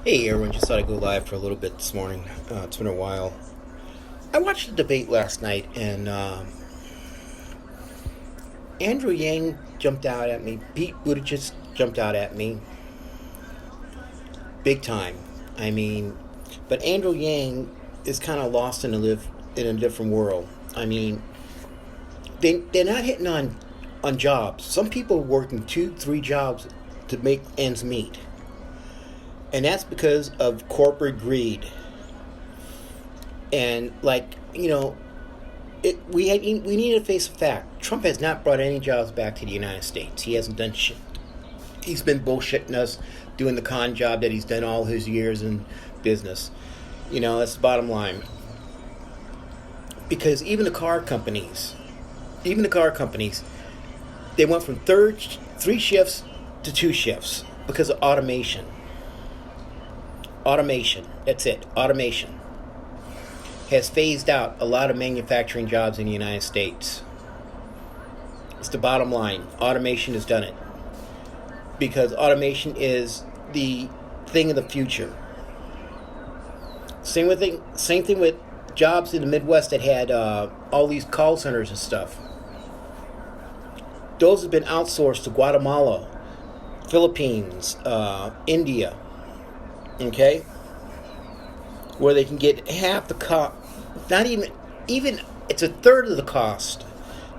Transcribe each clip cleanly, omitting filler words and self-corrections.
Hey everyone, just thought I'd go live for a little bit this morning. It's been a while. I watched the debate last night, and Andrew Yang jumped out at me. Pete Buttigieg jumped out at me. Big time. I mean, but Andrew Yang is kind of lost in a different world. I mean, they're not hitting on jobs. Some people are working 2, 3 jobs to make ends meet. And that's because of corporate greed. And we need to face the fact. Trump has not brought any jobs back to the United States. He hasn't done shit. He's been bullshitting us, doing the con job that he's done all his years in business. That's the bottom line. Because even the car companies, they went from 3 shifts to 2 shifts because of automation. Automation, that's it. Automation has phased out a lot of manufacturing jobs in the United States. It's the bottom line. Automation has done it. Because automation is the thing of the future. Same thing with jobs in the Midwest that had all these call centers and stuff. Those have been outsourced to Guatemala, Philippines, India. Okay, where they can get half the cost, not even it's a third of the cost.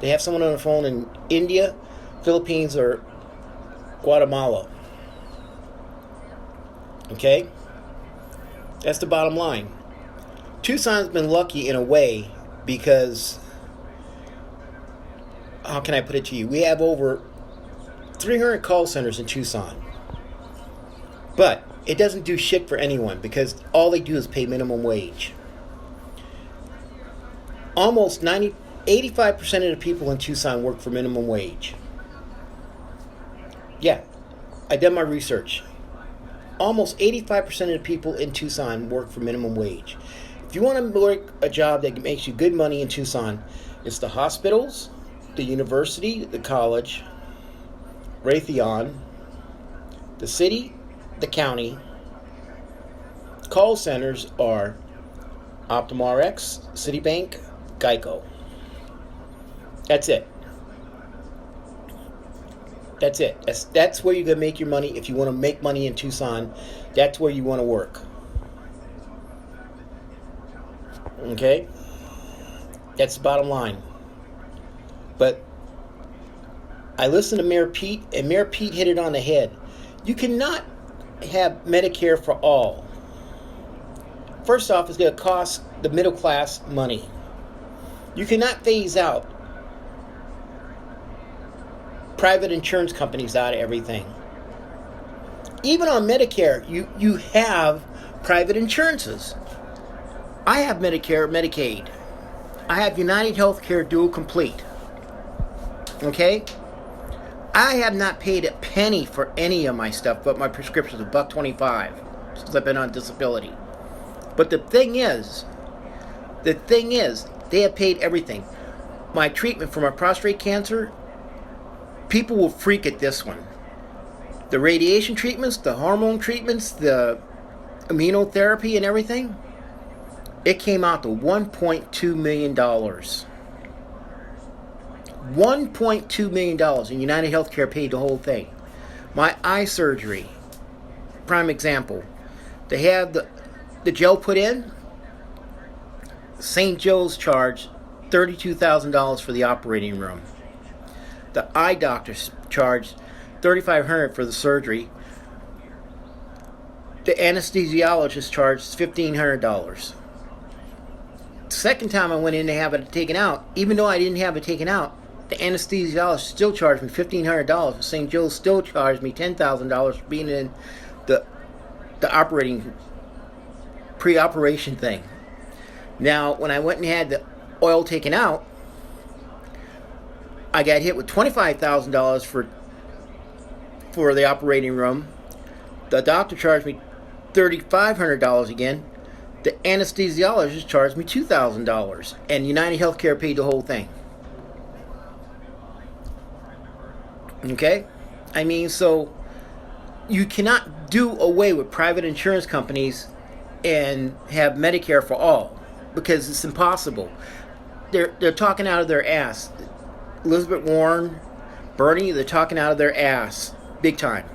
They have someone on the phone in India, Philippines, or Guatemala. Okay, that's the bottom line. Tucson's been lucky in a way because, how can I put it to you? We have over 300 call centers in Tucson, but it doesn't do shit for anyone because all they do is pay minimum wage. Almost 85% of the people in Tucson work for minimum wage. Yeah, I did my research. Almost 85% of the people in Tucson work for minimum wage. If you want to work a job that makes you good money in Tucson, it's the hospitals, the university, the college, Raytheon, the city, the county. Call centers are OptumRx, Citibank, Geico. That's it. That's where you're going to make your money. If you want to make money in Tucson, that's where you want to work. Okay? That's the bottom line. But I listened to Mayor Pete, and Mayor Pete hit it on the head. You cannot have Medicare for all. First off, it's going to cost the middle class money. You cannot phase out private insurance companies out of everything. Even on Medicare, you have private insurances. I have Medicare, Medicaid. I have United Healthcare Dual Complete. Okay? I have not paid a penny for any of my stuff, but my prescription's $1.25 since I've been on disability. But the thing is, they have paid everything. My treatment for my prostate cancer, people will freak at this one. The radiation treatments, the hormone treatments, the immunotherapy and everything, it came out to $1.2 million. $1.2 million, and United Healthcare paid the whole thing. My eye surgery, prime example. They have the gel put in. St. Joe's charged $32,000 for the operating room. The eye doctors charged $3,500 for the surgery. The anesthesiologist charged $1,500. Second time I went in to have it taken out, even though I didn't have it taken out, the anesthesiologist still charged me $1,500. St. Joe's still charged me $10,000 for being in the operating pre-operation thing. Now, when I went and had the oil taken out, I got hit with $25,000 for the operating room. The doctor charged me $3,500 again. The anesthesiologist charged me $2,000, and United Healthcare paid the whole thing. Okay? I mean, so you cannot do away with private insurance companies and have Medicare for all, because it's impossible. They're talking out of their ass. Elizabeth Warren, Bernie, they're talking out of their ass big time.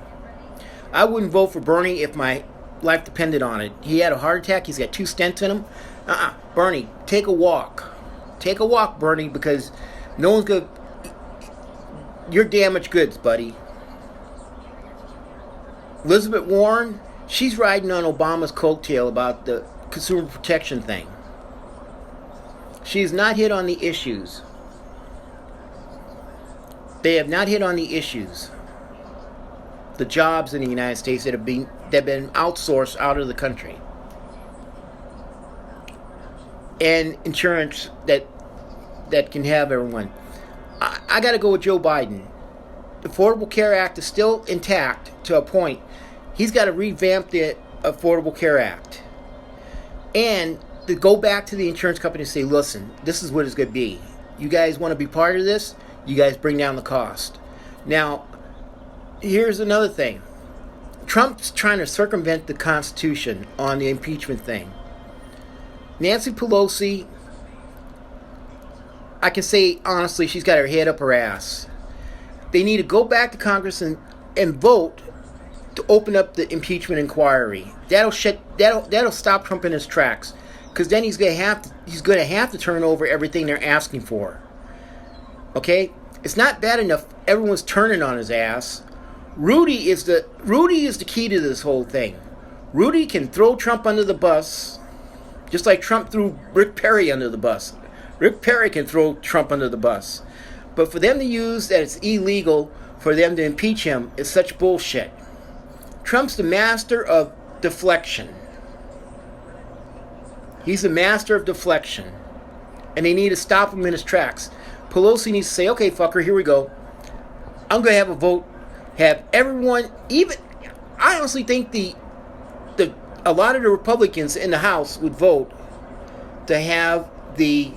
I wouldn't vote for Bernie if my life depended on it. He had a heart attack. He's got 2 stents in him. Bernie, take a walk. Take a walk, Bernie, because no one's going to... You're damaged goods, buddy. Elizabeth Warren, she's riding on Obama's coattail about the consumer protection thing. She's not hit on the issues. They have not hit on the issues. The jobs in the United States that have been outsourced out of the country. And insurance that can have everyone. I got to go with Joe Biden. The Affordable Care Act is still intact to a point. He's got to revamp the Affordable Care Act. And to go back to the insurance company and say, listen, this is what it's going to be. You guys want to be part of this? You guys bring down the cost. Now, here's another thing. Trump's trying to circumvent the Constitution on the impeachment thing. Nancy Pelosi, I can say honestly, she's got her head up her ass. They need to go back to Congress and vote to open up the impeachment inquiry. That'll stop Trump in his tracks, because then he's going to have to turn over everything they're asking for. Okay, it's not bad enough everyone's turning on his ass. Rudy is the key to this whole thing. Rudy can throw Trump under the bus, just like Trump threw Rick Perry under the bus. Rick Perry can throw Trump under the bus. But for them to use that it's illegal for them to impeach him is such bullshit. Trump's the master of deflection. He's the master of deflection. And they need to stop him in his tracks. Pelosi needs to say, okay, fucker, here we go. I'm going to have a vote. Have everyone, I honestly think a lot of the Republicans in the House would vote to have the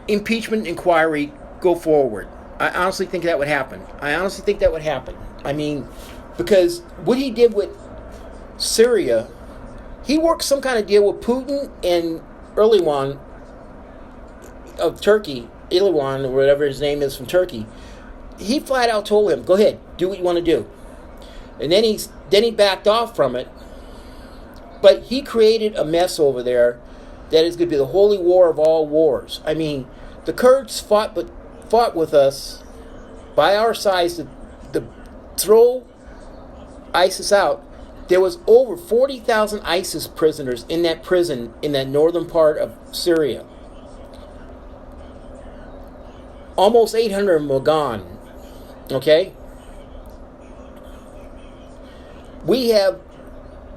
impeachment inquiry go forward. I honestly think that would happen. I mean, because what he did with Syria, he worked some kind of deal with Putin and Erdogan of Turkey, Erdogan or whatever his name is from Turkey. He flat out told him, go ahead, do what you want to do. And then he backed off from it. But he created a mess over there that is going to be the holy war of all wars. I mean, the Kurds fought with us by our sides to throw ISIS out. There was over 40,000 ISIS prisoners in that prison in that northern part of Syria. Almost 800 of them were gone. Okay? We have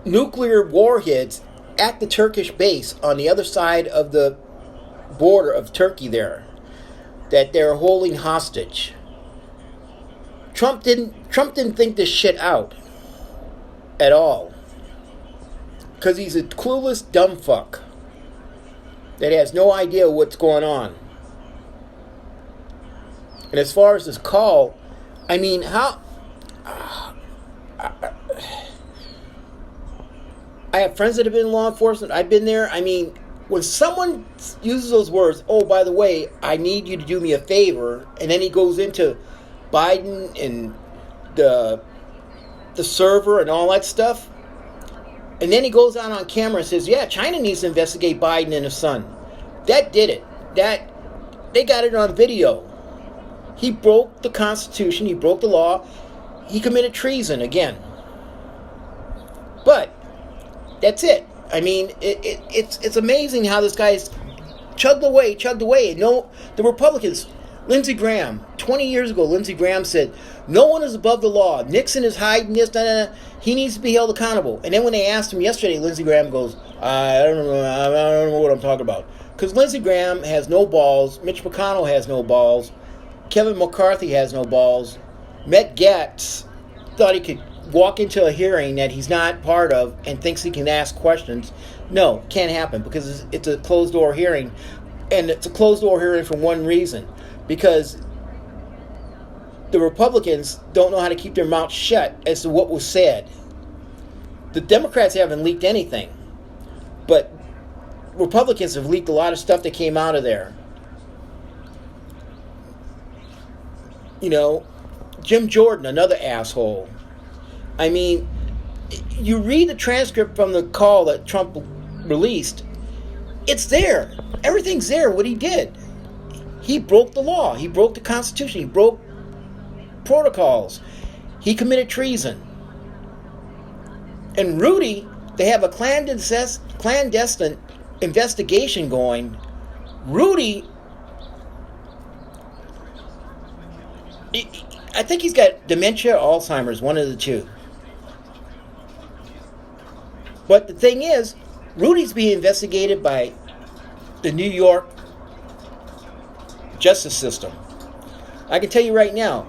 nuclear warheads at the Turkish base on the other side of the border of Turkey there that they're holding hostage. Trump didn't think this shit out at all, because he's a clueless dumb fuck that has no idea what's going on. And as far as this call, I mean, how I have friends that have been in law enforcement. I've been there. I mean, when someone uses those words, oh, by the way, I need you to do me a favor, and then he goes into Biden and the server and all that stuff, and then he goes out on camera and says, yeah, China needs to investigate Biden and his son. That did it. They got it on video. He broke the Constitution. He broke the law. He committed treason again. But that's it. I mean, it's amazing how this guy's chugged away. No, the Republicans, Lindsey Graham, 20 years ago, Lindsey Graham said, no one is above the law. Nixon is hiding this, he needs to be held accountable. And then when they asked him yesterday, Lindsey Graham goes, I don't know what I'm talking about. Because Lindsey Graham has no balls. Mitch McConnell has no balls. Kevin McCarthy has no balls. Matt Gaetz thought he could walk into a hearing that he's not part of and thinks he can ask questions. No, can't happen, because it's a closed-door hearing. And it's a closed-door hearing for one reason. Because the Republicans don't know how to keep their mouth shut as to what was said. The Democrats haven't leaked anything, but Republicans have leaked a lot of stuff that came out of there. You know, Jim Jordan, another asshole. I mean, you read the transcript from the call that Trump released, it's there. Everything's there, what he did. He broke the law. He broke the Constitution. He broke protocols. He committed treason. And Rudy, they have a clandestine investigation going. Rudy, I think he's got dementia or Alzheimer's, one of the two. But the thing is, Rudy's being investigated by the New York justice system. I can tell you right now,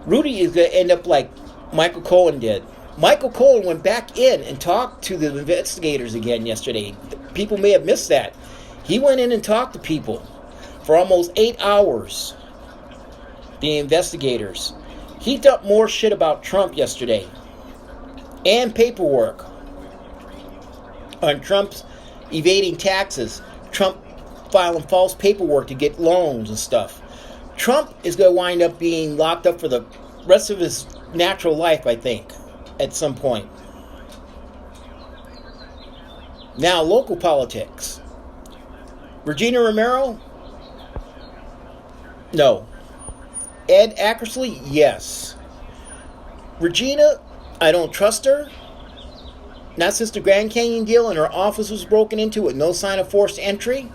Rudy is going to end up like Michael Cohen did. Michael Cohen went back in and talked to the investigators again yesterday. People may have missed that. He went in and talked to people for almost 8 hours. The investigators. He dumped more shit about Trump yesterday. And paperwork on Trump's evading taxes. Trump filing false paperwork to get loans and stuff. Trump is going to wind up being locked up for the rest of his natural life, I think, at some point. Now, local politics. Regina Romero? No. Ed Ackersley? Yes. Regina, I don't trust her. Not since the Grand Canyon deal and her office was broken into with no sign of forced entry.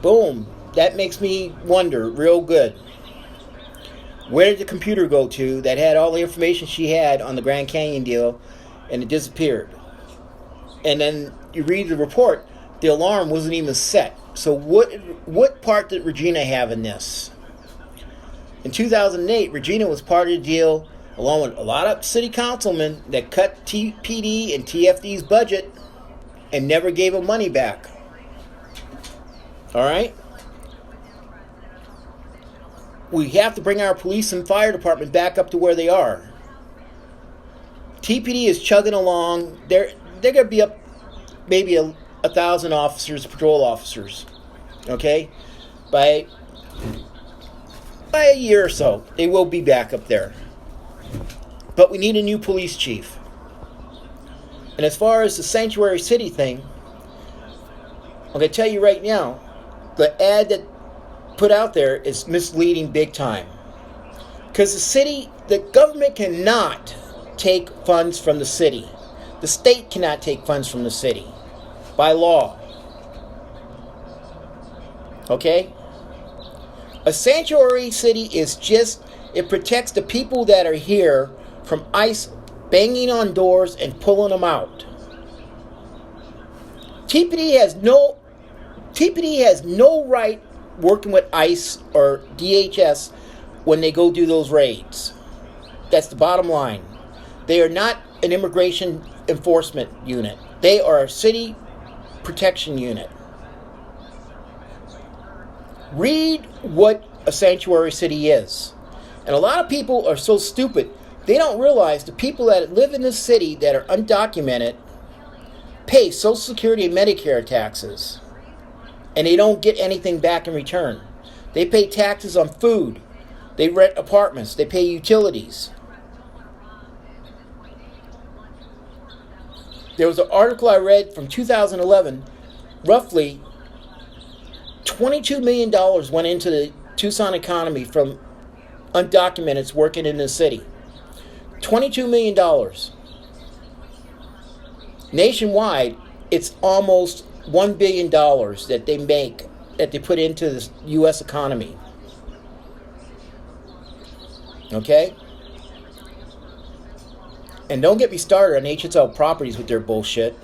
Boom. That makes me wonder real good. Where did the computer go to that had all the information she had on the Grand Canyon deal and it disappeared? And then you read the report, the alarm wasn't even set. So what part did Regina have in this? In 2008, Regina was part of the deal along with a lot of city councilmen that cut TPD and TFD's budget and never gave them money back. All right? We have to bring our police and fire department back up to where they are. TPD is chugging along. They're going to be up maybe 1,000 officers, patrol officers. Okay? By a year or so, they will be back up there. But we need a new police chief. And as far as the sanctuary city thing, I'm going to tell you right now, the ad that put out there is misleading big time. Because the government cannot take funds from the city. The state cannot take funds from the city by law. Okay? A sanctuary city is just, it protects the people that are here from ICE banging on doors and pulling them out. TPD has no right working with ICE or DHS when they go do those raids. That's the bottom line. They are not an immigration enforcement unit. They are a city protection unit. Read what a sanctuary city is. And a lot of people are so stupid, they don't realize the people that live in this city that are undocumented pay Social Security and Medicare taxes. And they don't get anything back in return. They pay taxes on food. They rent apartments. They pay utilities. There was an article I read from 2011. Roughly $22 million went into the Tucson economy from undocumenteds working in the city. $22 million. Nationwide, it's almost $1 billion that they make, that they put into the U.S. economy. Okay? And don't get me started on HSL Properties with their bullshit.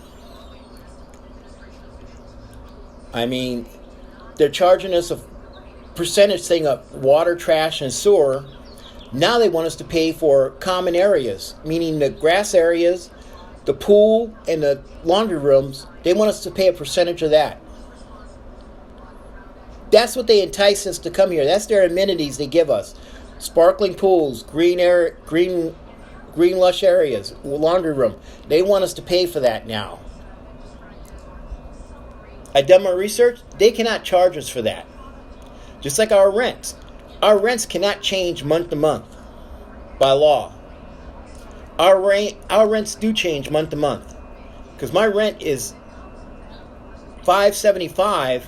I mean, they're charging us a percentage thing of water, trash, and sewer. Now they want us to pay for common areas, meaning the grass areas, the pool, and the laundry rooms. They want us to pay a percentage of that. That's what they entice us to come here. That's their amenities they give us. sparkling pools, green lush areas, laundry room. They want us to pay for that now. I've done my research. They cannot charge us for that. Just like our rents. Our rents cannot change month to month by law. Our rents do change month to month. Because my rent is $575,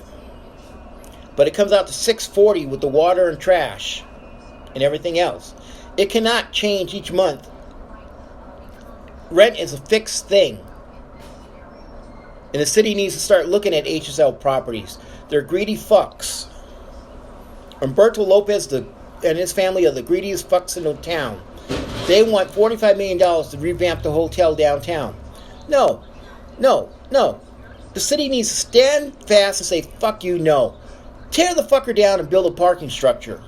but it comes out to $640 with the water and trash and everything else. It cannot change each month. Rent is a fixed thing. And the city needs to start looking at HSL properties. They're greedy fucks. Umberto Lopez and his family are the greediest fucks in the town. They want $45 million to revamp the hotel downtown. No. The city needs to stand fast and say, fuck you, no. Tear the fucker down and build a parking structure.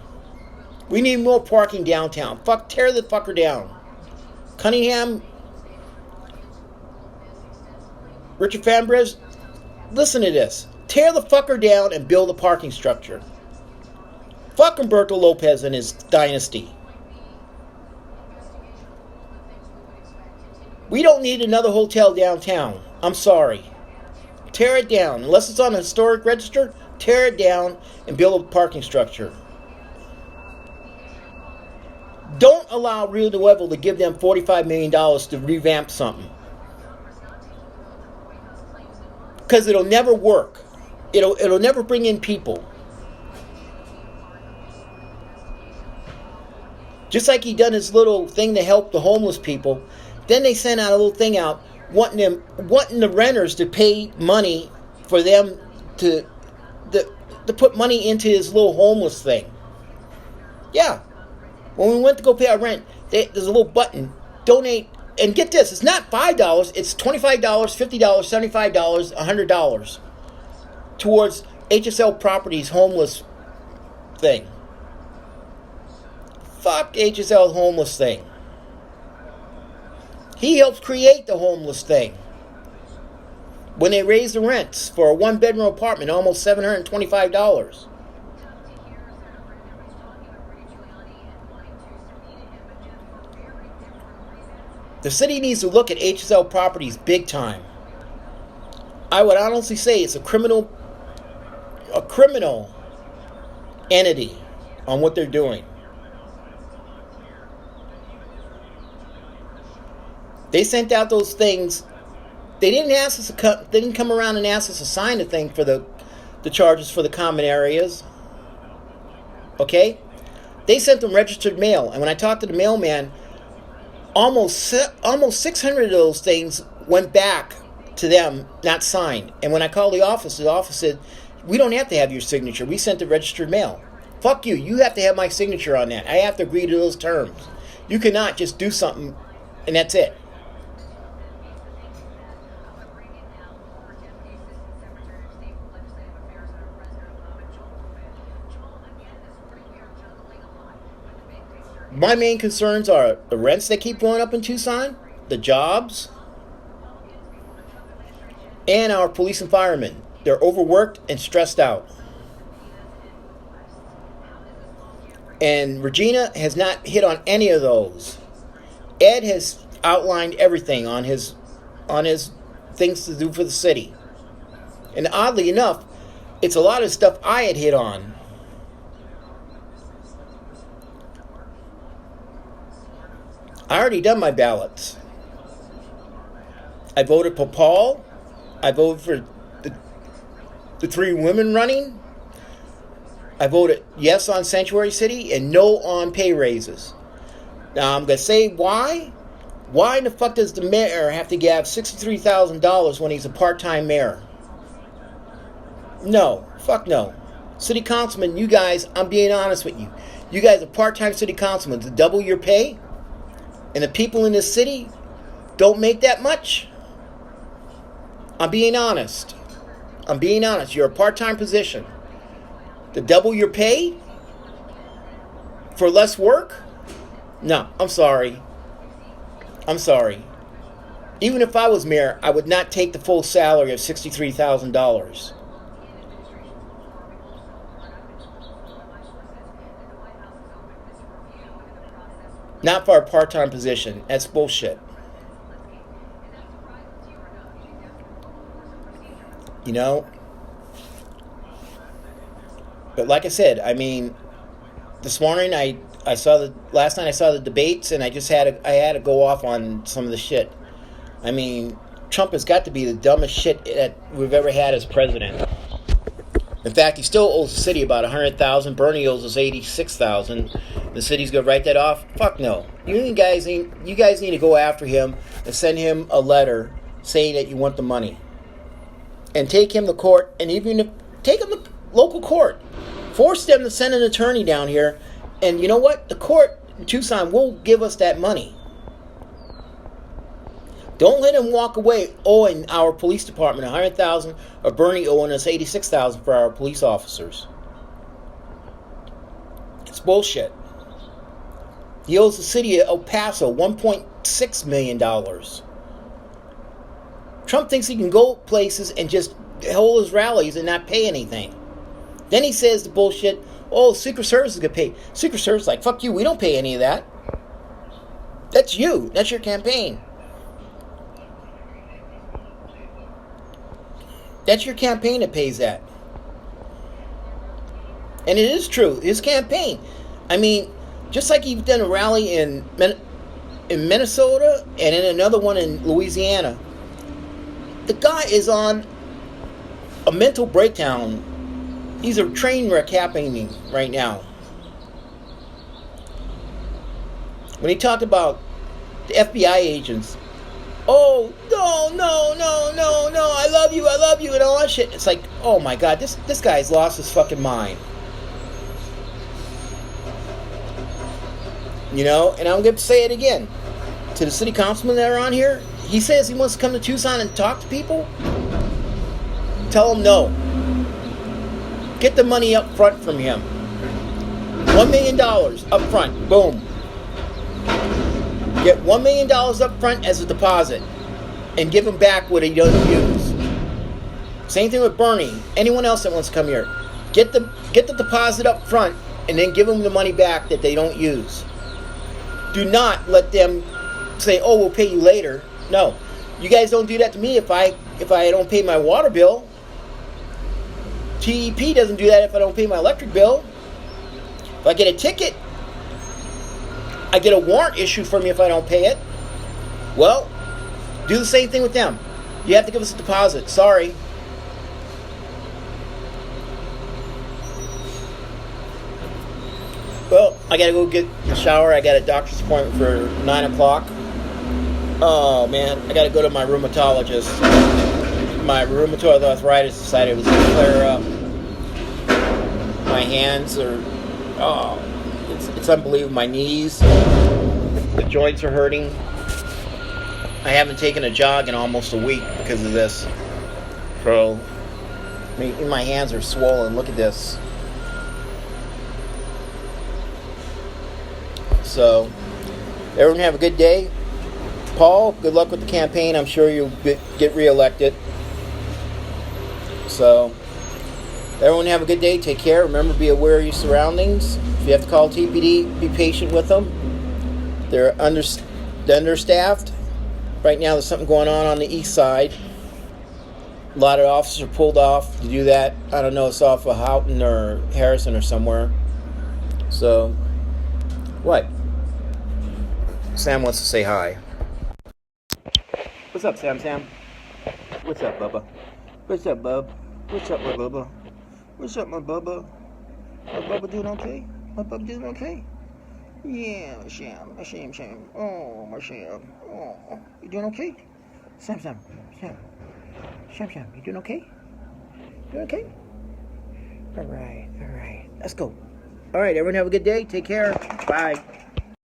We need more parking downtown. Tear the fucker down. Cunningham, Richard Fambres, listen to this. Tear the fucker down and build a parking structure. Fuck Umberto Lopez and his dynasty. We don't need another hotel downtown. I'm sorry. Tear it down. Unless it's on a historic register, tear it down and build a parking structure. Don't allow Rio Nuevo to give them $45 million to revamp something. Because it'll never work. It'll never bring in people. Just like he done his little thing to help the homeless people. Then they sent out a little thing out wanting the renters to pay money for them to put money into his little homeless thing. Yeah. When we went to go pay our rent, there's a little button, donate, and get this, it's not $5, it's $25, $50, $75, $100 towards HSL Properties homeless thing. Fuck HSL homeless thing. He helped create the homeless thing. When they raised the rents for a one-bedroom apartment, almost $725. The city needs to look at HSL Properties big time. I would honestly say it's a criminal entity on what they're doing. They sent out those things. They didn't ask us they didn't come around and ask us to sign a thing for the charges for the common areas. Okay? They sent them registered mail, and when I talked to the mailman, almost 600 of those things went back to them, not signed. And when I called the office said, "We don't have to have your signature. We sent the registered mail." Fuck you. You have to have my signature on that. I have to agree to those terms. You cannot just do something and that's it. My main concerns are the rents that keep going up in Tucson, the jobs, and our police and firemen. They're overworked and stressed out. And Regina has not hit on any of those. Ed has outlined everything on his things to do for the city. And oddly enough, it's a lot of stuff I had hit on. I already done my ballots. I voted for Paul. I voted for the three women running. I voted yes on Sanctuary City and no on pay raises. Now I'm going to say why. Why in the fuck does the mayor have to give $63,000 when he's a part-time mayor? No. Fuck no. City councilman, you guys, I'm being honest with you. You guys are part-time city councilmen to double your pay? And the people in this city don't make that much? I'm being honest. You're a part-time position. To double your pay? For less work? No, I'm sorry. Even if I was mayor, I would not take the full salary of $63,000. not for a part-time position. That's bullshit. You know? But like I said, I mean, this morning I saw the last night I saw the debates, and I had to go off on some of the shit. I mean, Trump has got to be the dumbest shit that we've ever had as president. In fact, he still owes the city about $100,000. Bernie owes us $86,000. The city's gonna write that off? Fuck no. You guys need to go after him and send him a letter saying that you want the money, and take him to court. And even if take him to local court, force them to send an attorney down here. And you know what? The court in Tucson will give us that money. Don't let him walk away owing our police department $100,000, or Bernie owing us $86,000 for our police officers. It's bullshit. He owes the city of El Paso $1.6 million. Trump thinks he can go places and just hold his rallies and not pay anything. Then he says the bullshit, oh, Secret Service is going to pay. Secret Service is like, fuck you, we don't pay any of that. That's you. That's your campaign. That's your campaign that pays that. And it is true. His campaign. I mean, just like he's done a rally in Minnesota and in another one in Louisiana, the guy is on a mental breakdown. He's a train wreck happening right now. When he talked about the FBI agents, oh, no, I love you, and all that shit. It's like, oh my God, this guy's lost his fucking mind. You know, and I'm going to say it again. To the city councilman that are on here, he says he wants to come to Tucson and talk to people. Tell him no. Get the money up front from him. $1 million up front. Boom. Get $1 million up front as a deposit, and give him back what he doesn't use. Same thing with Bernie. Anyone else that wants to come here, get the deposit up front, and then give them the money back that they don't use. Do not let them say, "Oh, we'll pay you later." No, you guys don't do that to me if I don't pay my water bill. TEP doesn't do that if I don't pay my electric bill. If I get a ticket, I get a warrant issued for me if I don't pay it. Well, do the same thing with them. You have to give us a deposit. Sorry. Well, I gotta go get a shower. I got a doctor's appointment for 9 o'clock. Oh man, I gotta go to my rheumatologist. My rheumatoid arthritis decided it was gonna flare up. My hands are, it's unbelievable. My knees, the joints are hurting. I haven't taken a jog in almost a week because of this. So, I mean, my hands are swollen. Look at this. So, everyone have a good day. Paul, good luck with the campaign. I'm sure you'll get reelected. So, everyone have a good day. Take care. Remember, be aware of your surroundings. If you have to call TPD, be patient with them. They're understaffed. Right now, there's something going on the east side. A lot of officers are pulled off to do that. I don't know, it's off of Houghton or Harrison or somewhere. So, what? Sam wants to say hi. What's up, Sam? What's up, Bubba? What's up, Bub? What's up, my Bubba? What's up, my Bubba? My Bubba doing okay? My Bubba doing okay? Yeah, my Sam. Oh, my Sam. Oh, you doing okay? Sam. You doing okay? Doing okay? All right. Let's go. All right, everyone have a good day. Take care. Bye.